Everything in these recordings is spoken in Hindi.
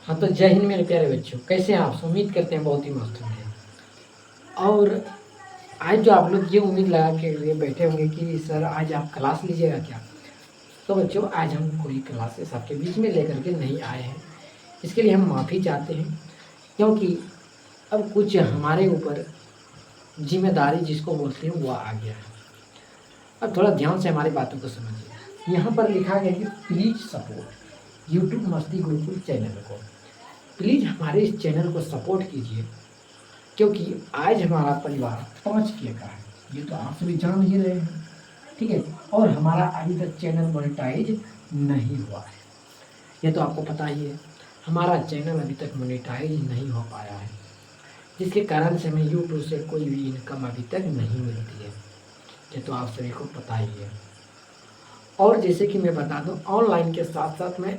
हाँ, तो जय हिंद मेरे प्यारे बच्चों, कैसे हैं आप? उम्मीद करते हैं बहुत ही मस्त होंगे। और आज जो आप लोग ये उम्मीद लगा के लिए बैठे होंगे कि सर आज आप क्लास लीजिएगा क्या? तो बच्चों, आज हम कोई क्लासेस आपके बीच में लेकर के नहीं आए हैं। इसके लिए हम माफ़ी चाहते हैं, क्योंकि अब कुछ हमारे ऊपर जिम्मेदारी जिसको बोलते हैं वो आ गया है। अब थोड़ा ध्यान से हमारी बातों को समझिए। यहाँ पर लिखा गया है कि प्लीज सपोर्ट यूट्यूब मस्ती गुरुकुल चैनल को। प्लीज़ हमारे इस चैनल को सपोर्ट कीजिए, क्योंकि आज हमारा परिवार 5K का है। ये तो आप सभी जान ही रहे हैं, ठीक है। और हमारा अभी तक चैनल मोनेटाइज नहीं हुआ है, ये तो आपको पता ही है। हमारा चैनल अभी तक मोनेटाइज नहीं हो पाया है, जिसके कारण से हमें यूट्यूब से कोई भी इनकम अभी तक नहीं मिलती है, ये तो आप सभी को पता ही है। और जैसे कि मैं बता दूं, ऑनलाइन के साथ साथ मैं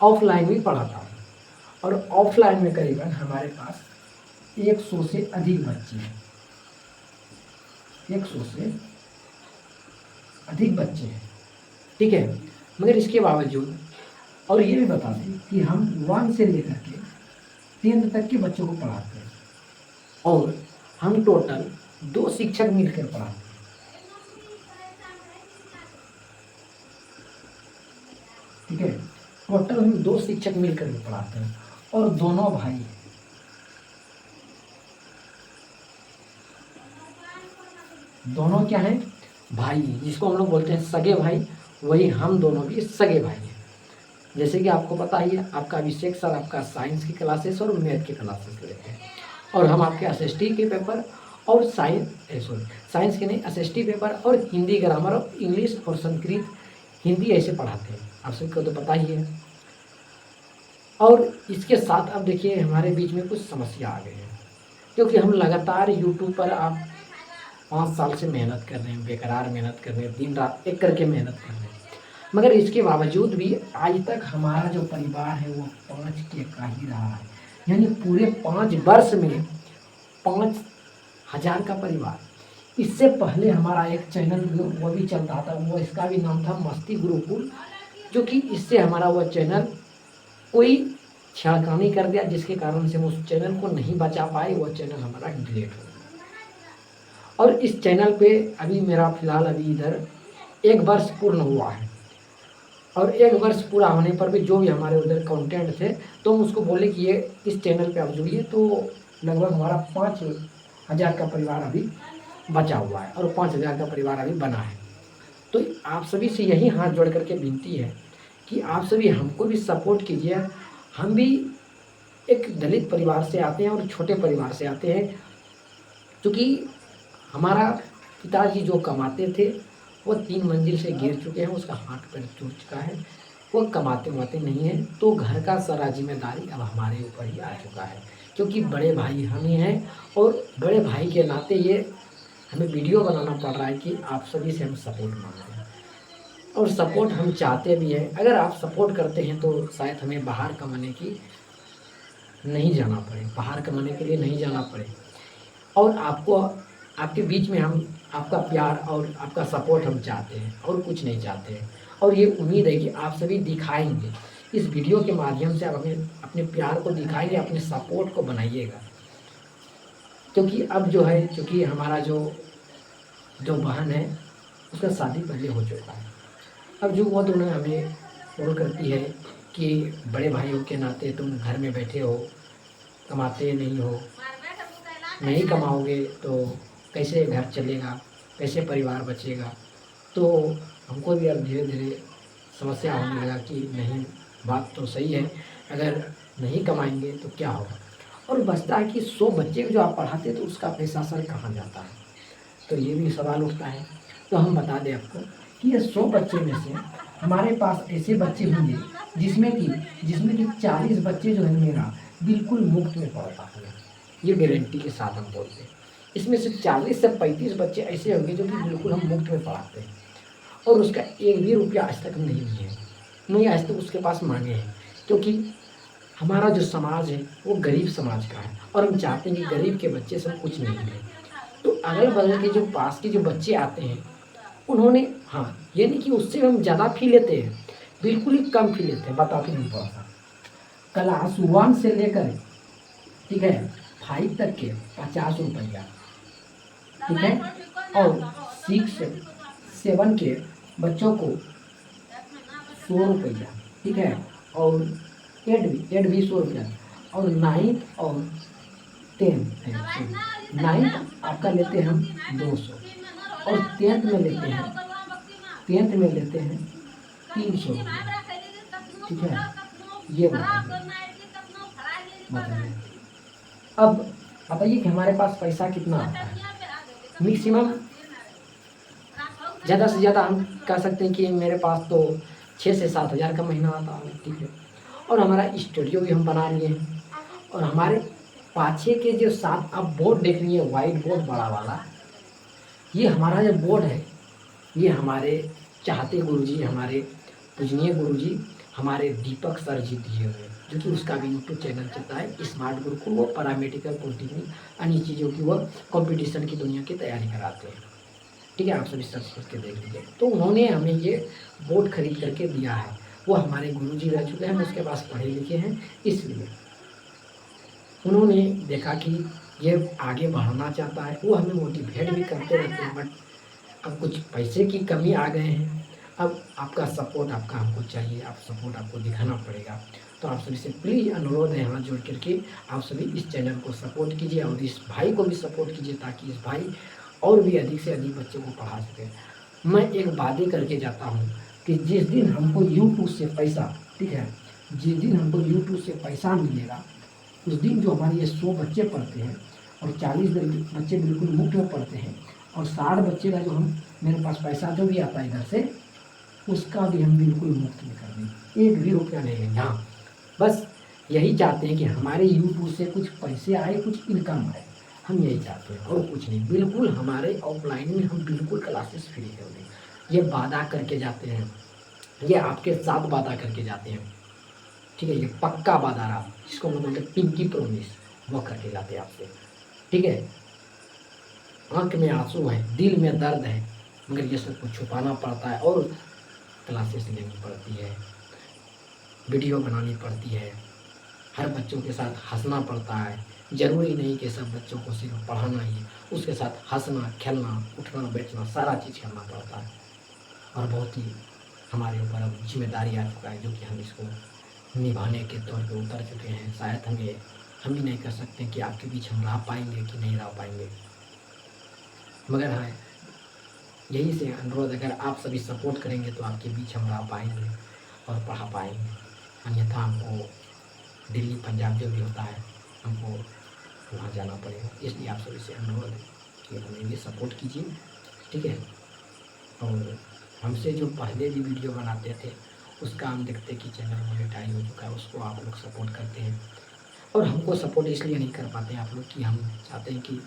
ऑफलाइन भी पढ़ाता हूँ। और ऑफलाइन में करीबन हमारे पास 100 से अधिक बच्चे हैं, 100 से अधिक बच्चे हैं, ठीक है। मगर इसके बावजूद और ये भी बता दें कि हम 1 से लेकर के 10th तक के बच्चों को पढ़ाते हैं, और हम टोटल 2 शिक्षक मिलकर पढ़ाते हैं, ठीक है। टोटल हम 2 शिक्षक मिलकर के पढ़ाते हैं, और दोनों भाई हैं। दोनों क्या हैं? भाई, जिसको हम लोग बोलते हैं सगे भाई, वही हम दोनों भी सगे भाई हैं। जैसे कि आपको पता ही है, आपका अभिषेक सर आपका साइंस की क्लासेस और मैथ की क्लासेस लेते हैं, और हम आपके एसएसटी के पेपर और साइंस के नहीं, एसएसटी पेपर और हिंदी ग्रामर और इंग्लिश और संस्कृत हिंदी ऐसे पढ़ाते हैं, आप सबको तो पता ही है। और इसके साथ अब देखिए हमारे बीच में कुछ समस्या आ गई है, क्योंकि हम लगातार यूट्यूब पर आप 5 साल से मेहनत कर रहे हैं, बेकरार मेहनत कर रहे हैं, दिन रात एक करके मेहनत कर रहे हैं, मगर इसके बावजूद भी आज तक हमारा जो परिवार है वो 5K का ही रहा है। यानी पूरे 5 वर्ष में 5,000 का परिवार। इससे पहले हमारा एक चैनल वो भी चलता था, वो इसका भी नाम था मस्ती गुरुकुल, जो कि इससे हमारा वो चैनल कोई छेड़खानी कर दिया, जिसके कारण से हम उस चैनल को नहीं बचा पाए, वो चैनल हमारा डिलीट हो गया। और इस चैनल पे अभी मेरा फिलहाल अभी इधर 1 वर्ष पूर्ण हुआ है, और 1 वर्ष पूरा होने पर भी जो भी हमारे उधर कंटेंट थे, तो हम उसको बोले कि ये इस चैनल पे आप जुड़िए, तो लगभग हमारा 5,000 का परिवार अभी बचा हुआ है, और 5,000 का परिवार अभी बना है। तो आप सभी से यही हाथ जोड़ करके विनती है कि आप सभी हमको भी सपोर्ट कीजिए। हम भी एक दलित परिवार से आते हैं और छोटे परिवार से आते हैं, क्योंकि हमारा पिताजी जो कमाते थे वो 3 मंजिल से गिर चुके हैं, उसका हाथ पैर टूट चुका है, वो कमाते वमाते नहीं है, तो घर का सारा जिम्मेदारी अब हमारे ऊपर ही आ चुका है, क्योंकि बड़े भाई हम ही हैं, और बड़े भाई के नाते ये हमें वीडियो बनाना पड़ रहा है कि आप सभी से हम सपोर्ट मांग रहे हैं। और सपोर्ट हम चाहते भी हैं, अगर आप सपोर्ट करते हैं तो शायद हमें बाहर कमाने की नहीं जाना पड़े, बाहर कमाने के लिए नहीं जाना पड़े, और आपको आपके बीच में हम आपका प्यार और आपका सपोर्ट हम चाहते हैं, और कुछ नहीं चाहते हैं। और ये उम्मीद है कि आप सभी दिखाएंगे, इस वीडियो के माध्यम से आप हमें अपने प्यार को दिखाएंगे, अपने सपोर्ट को बनाइएगा। क्योंकि अब जो है, क्योंकि हमारा जो बहन है उसका शादी पहले हो चुका है, अब जो वो दोनों हमें फोन करती है कि बड़े भाइयों के नाते तुम घर में बैठे हो, कमाते नहीं हो, नहीं कमाओगे तो कैसे घर चलेगा, कैसे परिवार बचेगा। तो हमको भी अब धीरे धीरे समस्या होने लगा कि नहीं, बात तो सही है, अगर नहीं कमाएंगे तो क्या होगा। और बचता है कि 100 बच्चे को जो आप पढ़ाते तो उसका पैसा सर कहाँ जाता है, तो ये भी सवाल उठता है। तो हम बता दें आपको कि ये 100 बच्चे में से हमारे पास ऐसे बच्चे होंगे जिसमें कि 40 बच्चे जो है मेरा बिल्कुल मुफ्त में पढ़ता है, ये गारंटी के साथ हम बोलते हैं। इसमें से 40 से 35 बच्चे ऐसे होंगे जो कि बिल्कुल हम मुफ्त में पढ़ाते हैं, और उसका 1 भी रुपया आज तक नहीं लिए, नहीं आज तक उसके पास मांगे हैं, क्योंकि हमारा जो समाज है वो गरीब समाज का है, और हम चाहते हैं कि गरीब के बच्चे से कुछ नहीं मिले। तो अगल बगल के जो पास के जो बच्चे आते हैं उन्होंने, हाँ, ये नहीं कि उससे हम ज़्यादा फी लेते हैं, बिल्कुल ही कम फी लेते हैं, बताते हैं थोड़ा सा। क्लास 1 से लेकर, ठीक है, 5 तक के 50 रुपया, ठीक है, और 6-7 के बच्चों को 100 रुपया, ठीक है, और 8 भी 100 रुपया, और 9th और 10th है, 9th आपका लेते हैं हम 200, और 10th में लेते हैं 300 रुपया, ठीक है। ये बताइए अब बताइए कि हमारे पास पैसा कितना आता है। मैक्सिमम ज़्यादा से ज़्यादा हम कह सकते हैं कि मेरे पास तो 6 से 7 हज़ार का महीना आता है, ठीक है। और हमारा स्टूडियो भी हम बना लिए हैं, और हमारे पाछे के जो 7 आप बोर्ड देख रही है, वाइट बोर्ड बड़ा वाला, ये हमारा जो बोर्ड है, ये हमारे चाहते गुरुजी, हमारे पूजनीय गुरुजी, हमारे दीपक सर जी दिए हुए, जो कि उसका भी यूट्यूब चैनल चलता है स्मार्ट गुरुकुल। वो पैरामेडिकल पॉलिटेक्निक अन्य चीज़ों की वो कंपटीशन की दुनिया की तैयारी कराते हैं, ठीक है। आप सभी सर्च करके देख लीजिए। तो उन्होंने हमें ये बोर्ड खरीद करके दिया है, वो हमारे गुरुजी रह चुके हैं, हम उसके पास पढ़े लिखे हैं, इसलिए उन्होंने देखा कि ये आगे बढ़ना चाहता है, वो हमें मोटिवेट भी करते रहते हैं। बट अब कुछ पैसे की कमी आ गए हैं, अब आपका सपोर्ट आपका हमको चाहिए, आप सपोर्ट आपको दिखाना पड़ेगा। तो आप सभी से प्लीज़ अनुरोध है हाथ जोड़ करके आप सभी इस चैनल को सपोर्ट कीजिए, और इस भाई को भी सपोर्ट कीजिए, ताकि इस भाई और भी अधिक से अधिक बच्चों को पढ़ा सके। मैं एक वादे करके जाता हूँ कि जिस दिन हमको यूट्यूब से पैसा, ठीक है, जिस दिन हमको यूट्यूब से पैसा मिलेगा, उस दिन जो हमारे ये 100 बच्चे पढ़ते हैं, और 40 बच्चे बिल्कुल मुफ्त में पढ़ते हैं, और 60 बच्चे का जो हम मेरे पास पैसा जो भी आता है इधर से, उसका भी हम बिल्कुल मुफ्त में कर देंगे, 1 भी रुपया नहीं लेंगे। हाँ, बस यही चाहते हैं कि हमारे यूट्यूब से कुछ पैसे आए, कुछ इनकम आए, हम यही चाहते हैं और कुछ नहीं। बिल्कुल हमारे ऑफलाइन में हम बिल्कुल क्लासेस फ्री कर दें, ये वादा करके जाते हैं, ये आपके साथ वादा करके जाते हैं, ठीक है। ये पक्का वादा रहा, जिसको हम बोलते हैं पिंकी प्रोमिस, वो करके जाते हैं आपसे, ठीक है। आंख में आंसू है, दिल में दर्द है, मगर ये सब कुछ छुपाना पड़ता है, और क्लासेस लेनी पड़ती है, वीडियो बनानी पड़ती है, हर बच्चों के साथ हंसना पड़ता है। ज़रूरी नहीं कि सब बच्चों को सिर्फ पढ़ाना ही, उसके साथ हंसना, खेलना, उठना बैठना सारा चीज़ करना पड़ता है। और बहुत ही हमारे ऊपर अब जिम्मेदारी आ चुका है, जो कि हम इसको निभाने के तौर पे उतर चुके हैं। शायद हम ही नहीं कर सकते कि आपके बीच हम रह पाएंगे कि नहीं रह पाएंगे, मगर हाँ, यही से अनुरोध, अगर आप सभी सपोर्ट करेंगे तो आपके बीच हम रह पाएंगे और पढ़ा पाएंगे। अन्यथा हमको दिल्ली पंजाब जो भी होता है, हमको वहाँ जाना पड़ेगा। इसलिए आप सभी से अनुरोध है कि हमें भी सपोर्ट कीजिए, ठीक है। और हमसे जो पहले भी वीडियो बनाते थे, उसका हम देखते कि चैनल मोनेटाइज हो चुका है, उसको आप लोग सपोर्ट करते हैं। और हमको सपोर्ट इसलिए नहीं कर पाते हैं आप लोग कि हम चाहते हैं कि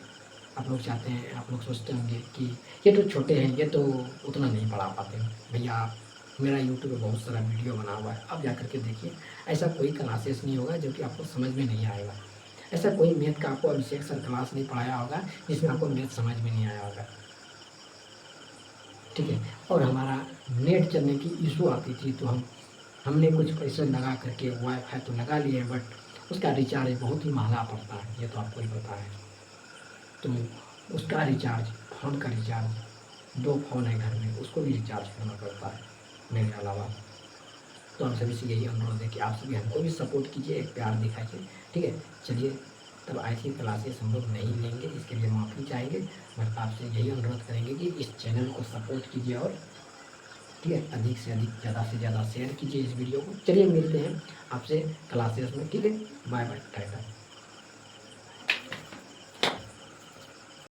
आप लोग चाहते हैं, आप लोग सोचते होंगे कि ये तो छोटे हैं, ये तो उतना नहीं पढ़ा पाते हैं। भैया, मेरा यूट्यूब पे बहुत सारा वीडियो बना हुआ है, आप जा करके देखिए। ऐसा कोई क्लासेस नहीं होगा जो कि आपको समझ में नहीं आएगा। ऐसा कोई मैथ का आपको अभिषेक सर क्लास नहीं पढ़ाया होगा जिसमें आपको मैथ समझ में नहीं आया होगा, ठीक है। और हमारा नेट चलने की इशू आती थी, तो हमने कुछ पैसे लगा करके वाईफाई तो लगा लिए, बट उसका रिचार्ज बहुत ही महंगा पड़ता है, ये तो आपको ही पता है। तो उसका रिचार्ज, फ़ोन का रिचार्ज, 2 फ़ोन है घर में, उसको भी रिचार्ज करना पड़ता है मेरे अलावा। तो हम सभी से यही अनुरोध है कि आप सभी हमको भी सपोर्ट कीजिए, एक प्यार दिखाइए, ठीक है। चलिए, तब ऐसी क्लासेस हम लोग नहीं लेंगे, इसके लिए माफ़ी चाहेंगे, बट आपसे यही अनुरोध करेंगे कि इस चैनल को सपोर्ट कीजिए, और ठीक है, अधिक से अधिक, ज़्यादा से ज़्यादा शेयर कीजिए इस वीडियो को। चलिए, मिलते हैं आपसे क्लासेस में, ठीक है। Bye bye, Tata.